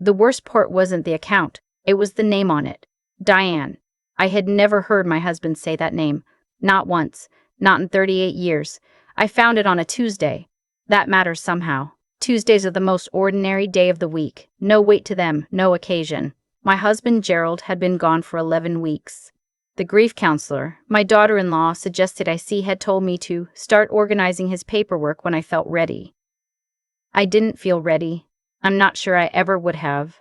The worst part wasn't the account, it was the name on it. Diane. I had never heard my husband say that name. Not once. Not in 38 years. I found it on a Tuesday. That matters somehow. Tuesdays are the most ordinary day of the week. No weight to them, no occasion. My husband Gerald had been gone for 11 weeks. The grief counselor, my daughter-in-law, suggested I see had told me to start organizing his paperwork when I felt ready. I didn't feel ready. I'm not sure I ever would have.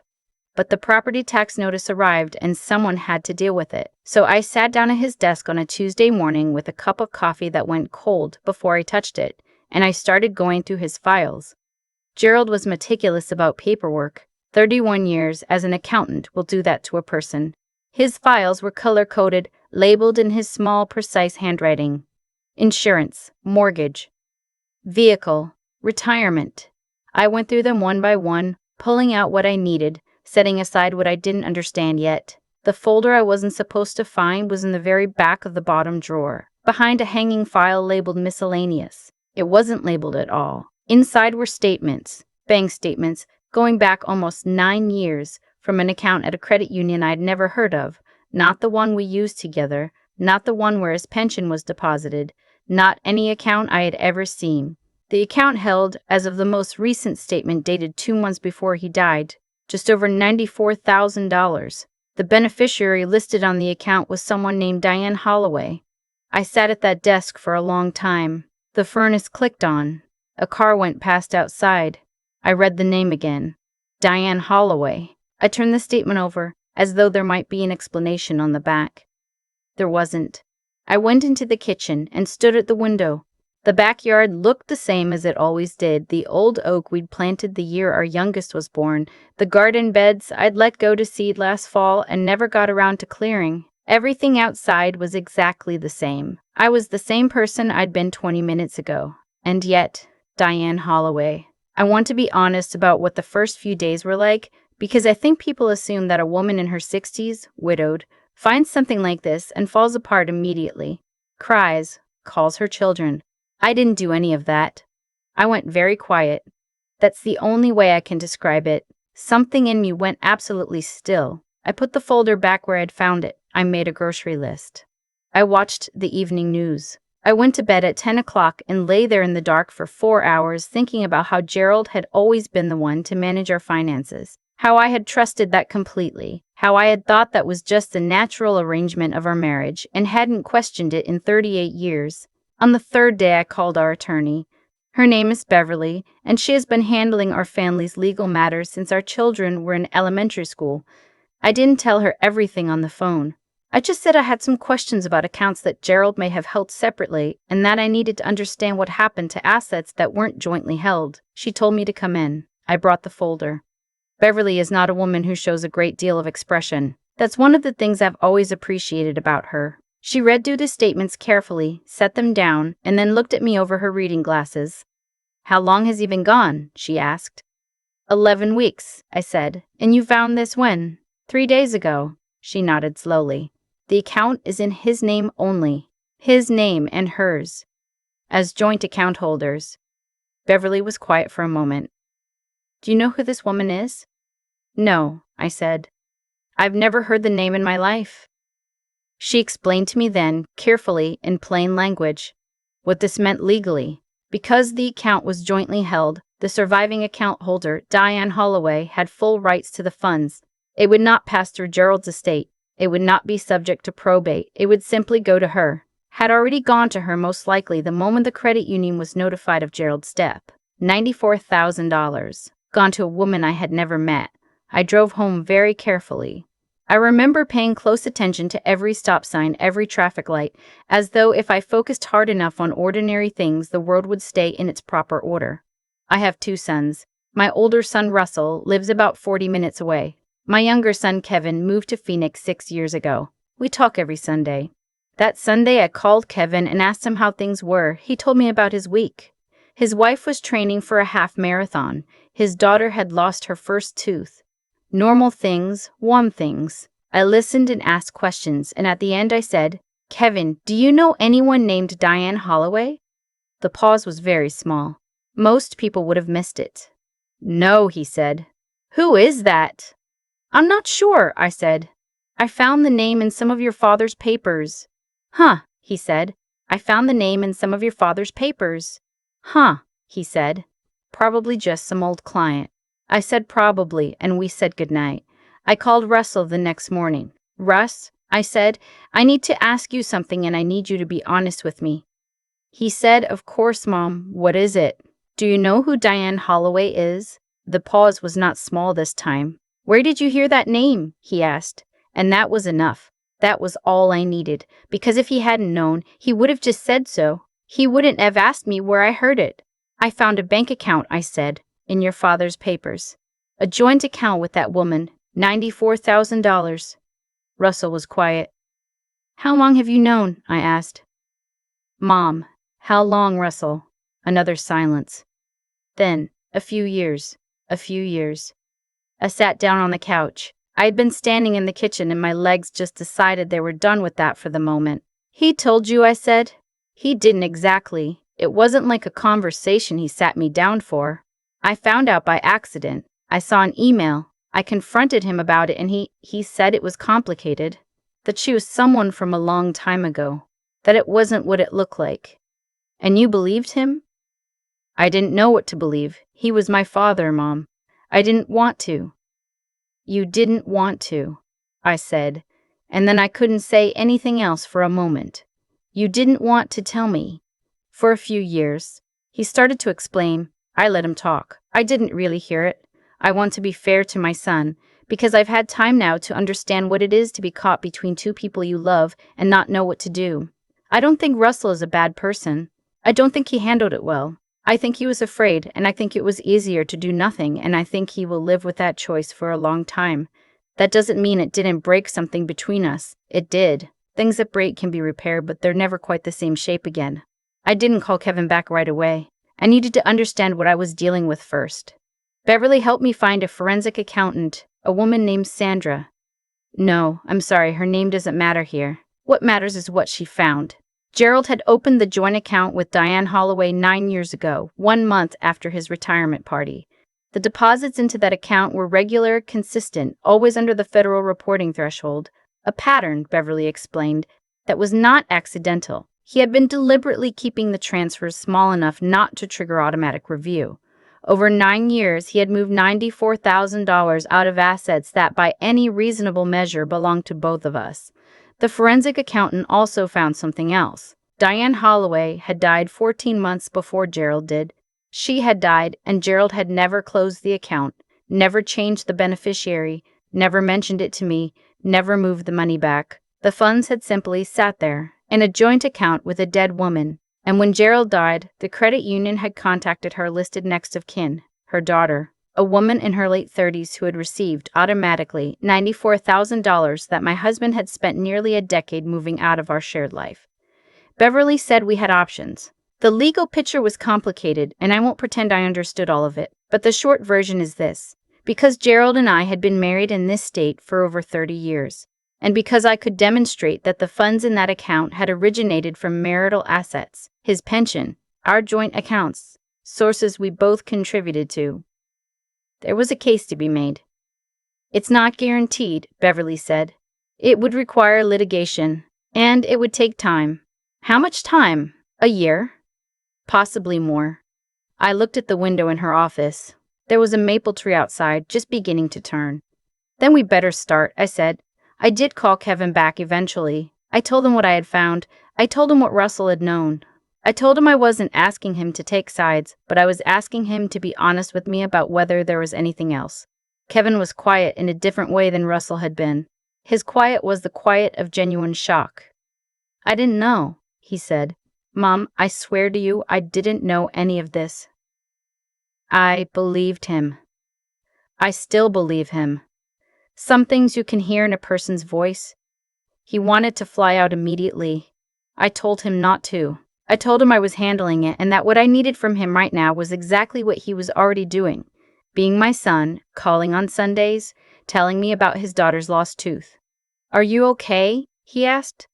But the property tax notice arrived and someone had to deal with it. So I sat down at his desk on a Tuesday morning with a cup of coffee that went cold before I touched it, and I started going through his files. Gerald was meticulous about paperwork. 31 years as an accountant will do that to a person. His files were color-coded, labeled in his small, precise handwriting. Insurance, mortgage, vehicle, retirement. I went through them one by one, pulling out what I needed, setting aside what I didn't understand yet. The folder I wasn't supposed to find was in the very back of the bottom drawer, behind a hanging file labeled miscellaneous. It wasn't labeled at all. Inside were statements, bank statements, going back almost 9 years, from an account at a credit union I'd never heard of, not the one we used together, not the one where his pension was deposited, not any account I had ever seen. The account held, as of the most recent statement dated 2 months before he died, just over $94,000. The beneficiary listed on the account was someone named Diane Holloway. I sat at that desk for a long time. The furnace clicked on. A car went past outside. I read the name again. Diane Holloway. I turned the statement over, as though there might be an explanation on the back. There wasn't. I went into the kitchen and stood at the window. The backyard looked the same as it always did, the old oak we'd planted the year our youngest was born, the garden beds I'd let go to seed last fall and never got around to clearing. Everything outside was exactly the same. I was the same person I'd been 20 minutes ago. And yet, Diane Holloway. I want to be honest about what the first few days were like, because I think people assume that a woman in her 60s, widowed, finds something like this and falls apart immediately. Cries, calls her children. I didn't do any of that. I went very quiet. That's the only way I can describe it. Something in me went absolutely still. I put the folder back where I'd found it. I made a grocery list. I watched the evening news. I went to bed at 10 o'clock and lay there in the dark for 4 hours thinking about how Gerald had always been the one to manage our finances, how I had trusted that completely, how I had thought that was just the natural arrangement of our marriage and hadn't questioned it in 38 years. On the 3rd day, I called our attorney. Her name is Beverly, and she has been handling our family's legal matters since our children were in elementary school. I didn't tell her everything on the phone. I just said I had some questions about accounts that Gerald may have held separately and that I needed to understand what happened to assets that weren't jointly held. She told me to come in. I brought the folder. Beverly is not a woman who shows a great deal of expression. That's one of the things I've always appreciated about her. She read through the statements carefully, set them down, and then looked at me over her reading glasses. "How long has he been gone?" she asked. 11 weeks, I said. "And you found this when?" 3 days ago. She nodded slowly. The account is in his name only. His name and hers. As joint account holders. Beverly was quiet for a moment. "Do you know who this woman is?" "No," I said. "I've never heard the name in my life." She explained to me then, carefully, in plain language, what this meant legally. Because the account was jointly held, the surviving account holder, Diane Holloway, had full rights to the funds. It would not pass through Gerald's estate. It would not be subject to probate. It would simply go to her. Had already gone to her most likely the moment the credit union was notified of Gerald's death. $94,000. Gone to a woman I had never met. I drove home very carefully. I remember paying close attention to every stop sign, every traffic light, as though if I focused hard enough on ordinary things, the world would stay in its proper order. I have 2 sons. My older son, Russell, lives about 40 minutes away. My younger son, Kevin, moved to Phoenix 6 years ago. We talk every Sunday. That Sunday, I called Kevin and asked him how things were. He told me about his week. His wife was training for a half marathon. His daughter had lost her first tooth. Normal things, warm things. I listened and asked questions, and at the end I said, "Kevin, do you know anyone named Diane Holloway?" The pause was very small. Most people would have missed it. "No," he said. Who is that? I'm not sure, I said. I found the name in some of your father's papers. Huh, he said. I found the name in some of your father's papers. Huh, he said. Probably just some old client. I said probably, and we said goodnight. I called Russell the next morning. Russ, I said, I need to ask you something and I need you to be honest with me. He said, of course, Mom. What is it? Do you know who Diane Holloway is? The pause was not small this time. Where did you hear that name? He asked. And that was enough. That was all I needed, because if he hadn't known, he would have just said so. He wouldn't have asked me where I heard it. I found a bank account, I said, in your father's papers. A joint account with that woman, $94,000. Russell was quiet. How long have you known? I asked. Mom, how long, Russell? Another silence. Then, a few years. A few years. I sat down on the couch. I had been standing in the kitchen and my legs just decided they were done with that for the moment. He told you, I said. He didn't exactly. It wasn't like a conversation he sat me down for. I found out by accident. I saw an email. I confronted him about it and he said it was complicated. That she was someone from a long time ago. That it wasn't what it looked like. And you believed him? I didn't know what to believe. He was my father, Mom. I didn't want to. You didn't want to, I said, and then I couldn't say anything else for a moment. You didn't want to tell me. For a few years. He started to explain. I let him talk. I didn't really hear it. I want to be fair to my son, because I've had time now to understand what it is to be caught between two people you love and not know what to do. I don't think Russell is a bad person. I don't think he handled it well. I think he was afraid, and I think it was easier to do nothing, and I think he will live with that choice for a long time. That doesn't mean it didn't break something between us. It did. Things that break can be repaired, but they're never quite the same shape again. I didn't call Kevin back right away. I needed to understand what I was dealing with first. Beverly helped me find a forensic accountant, a woman named Sandra. No, I'm sorry, her name doesn't matter here. What matters is what she found. Gerald had opened the joint account with Diane Holloway 9 years ago, 1 month after his retirement party. The deposits into that account were regular, consistent, always under the federal reporting threshold. A pattern, Beverly explained, that was not accidental. He had been deliberately keeping the transfers small enough not to trigger automatic review. Over 9 years, he had moved $94,000 out of assets that, by any reasonable measure, belonged to both of us. The forensic accountant also found something else. Diane Holloway had died 14 months before Gerald did. She had died, and Gerald had never closed the account, never changed the beneficiary, never mentioned it to me, never moved the money back. The funds had simply sat there, in a joint account with a dead woman. And when Gerald died, the credit union had contacted her listed next of kin, her daughter, a woman in her late 30s who had received automatically $94,000 that my husband had spent nearly a decade moving out of our shared life. Beverly said we had options. The legal picture was complicated, and I won't pretend I understood all of it, but the short version is this. Because Gerald and I had been married in this state for over 30 years, and because I could demonstrate that the funds in that account had originated from marital assets, his pension, our joint accounts, sources we both contributed to, there was a case to be made. It's not guaranteed, Beverly said. It would require litigation, and it would take time. How much time? A year? Possibly more. I looked at the window in her office. There was a maple tree outside, just beginning to turn. Then we better start, I said. I did call Kevin back eventually. I told him what I had found. I told him what Russell had known. I told him I wasn't asking him to take sides, but I was asking him to be honest with me about whether there was anything else. Kevin was quiet in a different way than Russell had been. His quiet was the quiet of genuine shock. I didn't know, he said. Mom, I swear to you, I didn't know any of this. I believed him. I still believe him. Some things you can hear in a person's voice. He wanted to fly out immediately. I told him not to. I told him I was handling it and that what I needed from him right now was exactly what he was already doing. Being my son, calling on Sundays, telling me about his daughter's lost tooth. Are you okay? He asked.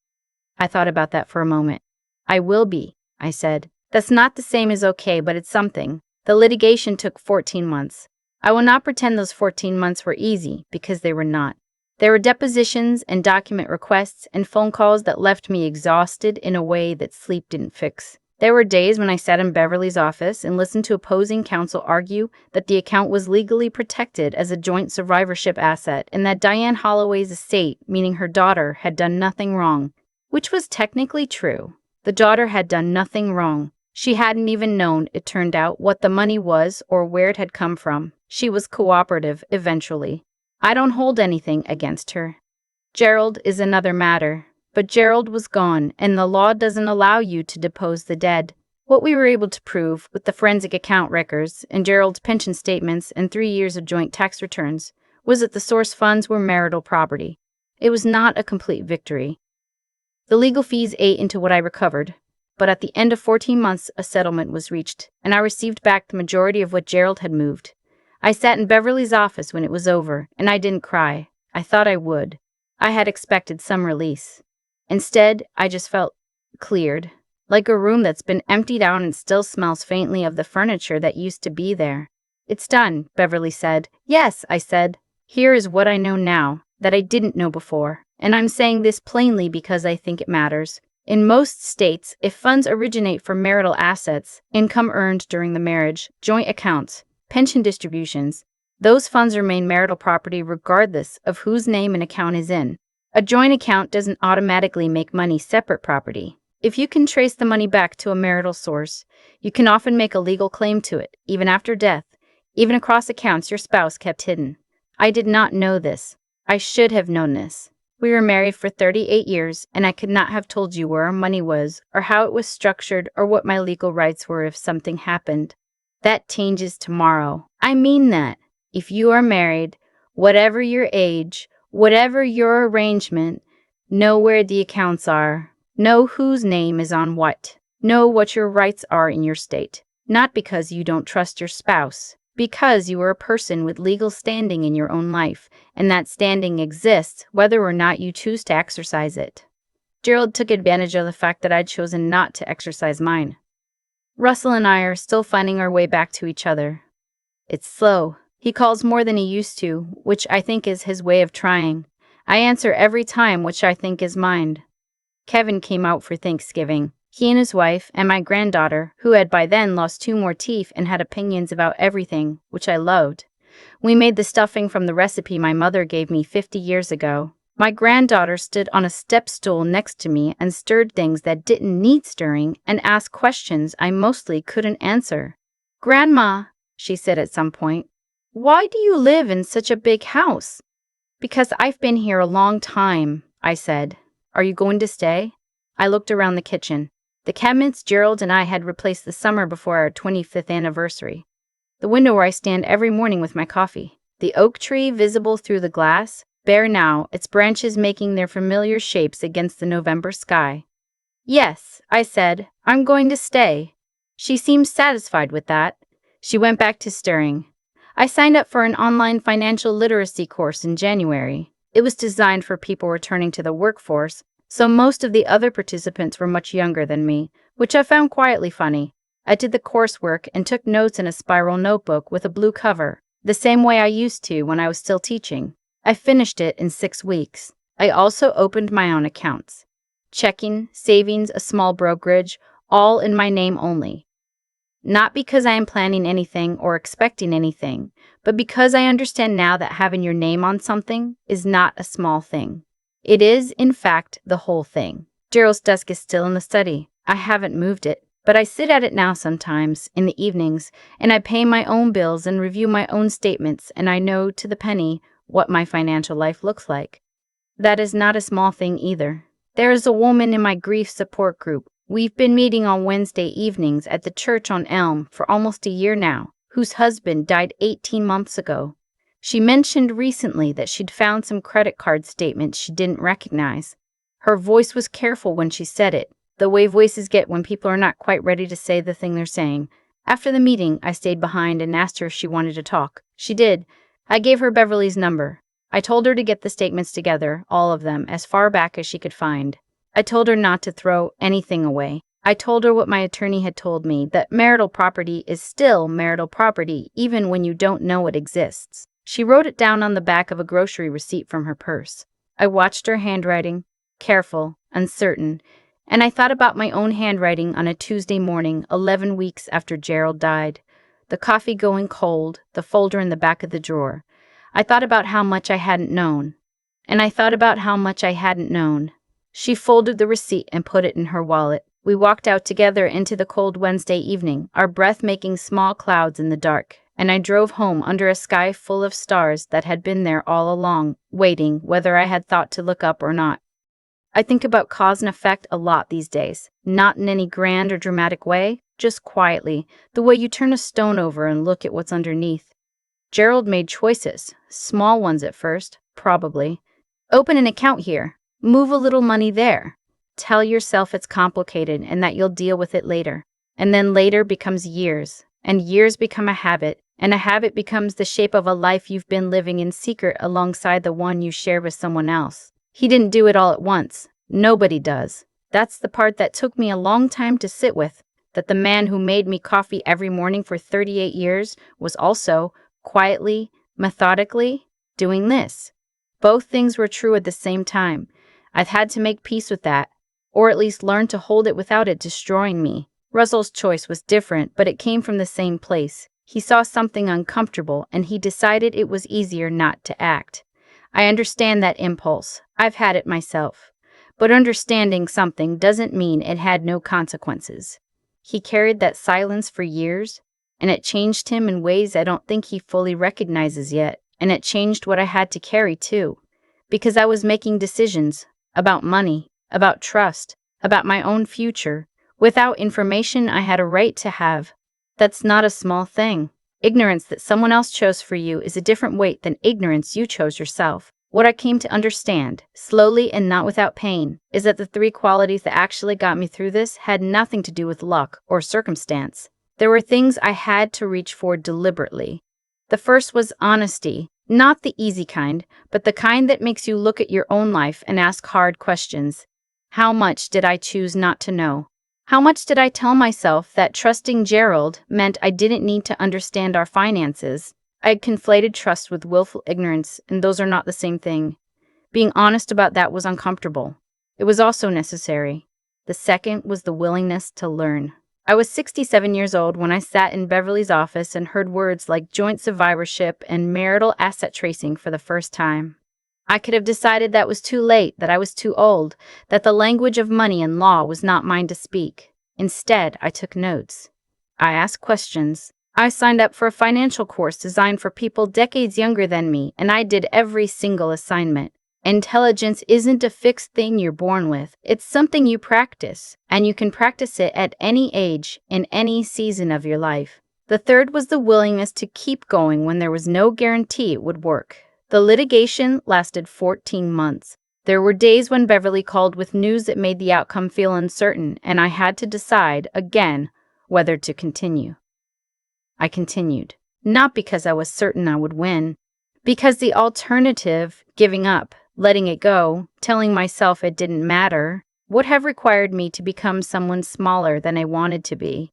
I thought about that for a moment. I will be, I said. That's not the same as okay, but it's something. The litigation took 14 months. I will not pretend those 14 months were easy, because they were not. There were depositions and document requests and phone calls that left me exhausted in a way that sleep didn't fix. There were days when I sat in Beverly's office and listened to opposing counsel argue that the account was legally protected as a joint survivorship asset and that Diane Holloway's estate, meaning her daughter, had done nothing wrong, which was technically true. The daughter had done nothing wrong. She hadn't even known, it turned out, what the money was or where it had come from. She was cooperative eventually. I don't hold anything against her. Gerald is another matter. But Gerald was gone, and the law doesn't allow you to depose the dead. What we were able to prove with the forensic account records and Gerald's pension statements and 3 years of joint tax returns was that the source funds were marital property. It was not a complete victory. The legal fees ate into what I recovered, but at the end of 14 months a settlement was reached, and I received back the majority of what Gerald had moved. I sat in Beverly's office when it was over, and I didn't cry. I thought I would. I had expected some release. Instead, I just felt cleared, like a room that's been emptied out and still smells faintly of the furniture that used to be there. "It's done," Beverly said. "Yes," I said. "Here is what I know now, that I didn't know before, and I'm saying this plainly because I think it matters. In most states, if funds originate from marital assets, income earned during the marriage, joint accounts, pension distributions, those funds remain marital property regardless of whose name an account is in. A joint account doesn't automatically make money separate property. If you can trace the money back to a marital source, you can often make a legal claim to it, even after death, even across accounts your spouse kept hidden. I did not know this. I should have known this. We were married for 38 years, and I could not have told you where our money was, or how it was structured, or what my legal rights were if something happened. That changes tomorrow. I mean that. If you are married, whatever your age, whatever your arrangement, know where the accounts are. Know whose name is on what. Know what your rights are in your state. Not because you don't trust your spouse, because you are a person with legal standing in your own life, and that standing exists whether or not you choose to exercise it. Gerald took advantage of the fact that I'd chosen not to exercise mine. Russell and I are still finding our way back to each other. It's slow. He calls more than he used to, which I think is his way of trying. I answer every time, which I think is mine. Kevin came out for Thanksgiving. He and his wife and my granddaughter, who had by then lost 2 more teeth and had opinions about everything, which I loved. We made the stuffing from the recipe my mother gave me 50 years ago. My granddaughter stood on a step stool next to me and stirred things that didn't need stirring and asked questions I mostly couldn't answer. "Grandma," she said at some point, "why do you live in such a big house?" "Because I've been here a long time," I said. "Are you going to stay?" I looked around the kitchen. The cabinets Gerald and I had replaced the summer before our 25th anniversary. The window where I stand every morning with my coffee. The oak tree visible through the glass, bare now, its branches making their familiar shapes against the November sky. "Yes," I said, "I'm going to stay." She seemed satisfied with that. She went back to stirring. I signed up for an online financial literacy course in January. It was designed for people returning to the workforce, so most of the other participants were much younger than me, which I found quietly funny. I did the coursework and took notes in a spiral notebook with a blue cover, the same way I used to when I was still teaching. I finished it in 6 weeks. I also opened my own accounts. Checking, savings, a small brokerage, all in my name only. Not because I am planning anything or expecting anything, but because I understand now that having your name on something is not a small thing. It is, in fact, the whole thing. Gerald's desk is still in the study. I haven't moved it, but I sit at it now sometimes, in the evenings, and I pay my own bills and review my own statements, and I know to the penny what my financial life looks like. That is not a small thing either. There is a woman in my grief support group. We've been meeting on Wednesday evenings at the church on Elm for almost a year now, whose husband died 18 months ago. She mentioned recently that she'd found some credit card statements she didn't recognize. Her voice was careful when she said it, the way voices get when people are not quite ready to say the thing they're saying. After the meeting, I stayed behind and asked her if she wanted to talk. She did. I gave her Beverly's number. I told her to get the statements together, all of them, as far back as she could find. I told her not to throw anything away. I told her what my attorney had told me, that marital property is still marital property even when you don't know it exists. She wrote it down on the back of a grocery receipt from her purse. I watched her handwriting, careful, uncertain, and I thought about my own handwriting on a Tuesday morning 11 weeks after Gerald died. The coffee going cold, the folder in the back of the drawer. I thought about how much I hadn't known. And I thought about how much I hadn't known. She folded the receipt and put it in her wallet. We walked out together into the cold Wednesday evening, our breath making small clouds in the dark, and I drove home under a sky full of stars that had been there all along, waiting, whether I had thought to look up or not. I think about cause and effect a lot these days, not in any grand or dramatic way, just quietly, the way you turn a stone over and look at what's underneath. Gerald made choices, small ones at first, probably. Open an account here, move a little money there. Tell yourself it's complicated and that you'll deal with it later. And then later becomes years, and years become a habit, and a habit becomes the shape of a life you've been living in secret alongside the one you share with someone else. He didn't do it all at once. Nobody does. That's the part that took me a long time to sit with, that the man who made me coffee every morning for 38 years was also, quietly, methodically, doing this. Both things were true at the same time. I've had to make peace with that, or at least learn to hold it without it destroying me. Russell's choice was different, but it came from the same place. He saw something uncomfortable, and he decided it was easier not to act. I understand that impulse. I've had it myself. But understanding something doesn't mean it had no consequences. He carried that silence for years, and it changed him in ways I don't think he fully recognizes yet, and it changed what I had to carry too. Because I was making decisions about money, about trust, about my own future, without information I had a right to have. That's not a small thing. Ignorance that someone else chose for you is a different weight than ignorance you chose yourself. What I came to understand, slowly and not without pain, is that the three qualities that actually got me through this had nothing to do with luck or circumstance. There were things I had to reach for deliberately. The first was honesty, not the easy kind, but the kind that makes you look at your own life and ask hard questions. How much did I choose not to know? How much did I tell myself that trusting Gerald meant I didn't need to understand our finances? I had conflated trust with willful ignorance, and those are not the same thing. Being honest about that was uncomfortable. It was also necessary. The second was the willingness to learn. I was 67 years old when I sat in Beverly's office and heard words like joint survivorship and marital asset tracing for the first time. I could have decided that was too late, that I was too old, that the language of money and law was not mine to speak. Instead, I took notes. I asked questions. I signed up for a financial course designed for people decades younger than me, and I did every single assignment. Intelligence isn't a fixed thing you're born with. It's something you practice, and you can practice it at any age, in any season of your life. The third was the willingness to keep going when there was no guarantee it would work. The litigation lasted 14 months. There were days when Beverly called with news that made the outcome feel uncertain, and I had to decide, again, whether to continue. I continued, not because I was certain I would win, because the alternative, giving up, letting it go, telling myself it didn't matter, would have required me to become someone smaller than I wanted to be.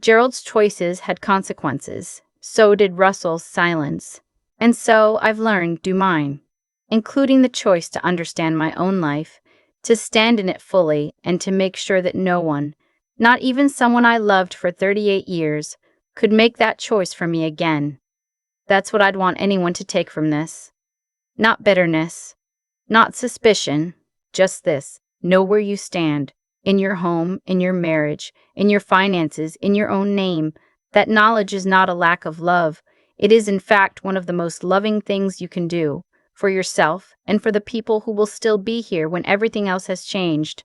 Gerald's choices had consequences. So did Russell's silence. And so I've learned do mine, including the choice to understand my own life, to stand in it fully, and to make sure that no one, not even someone I loved for 38 years, could make that choice for me again. That's what I'd want anyone to take from this. Not bitterness, not suspicion, just this. Know where you stand, in your home, in your marriage, in your finances, in your own name. That knowledge is not a lack of love. It is, in fact, one of the most loving things you can do, for yourself and for the people who will still be here when everything else has changed.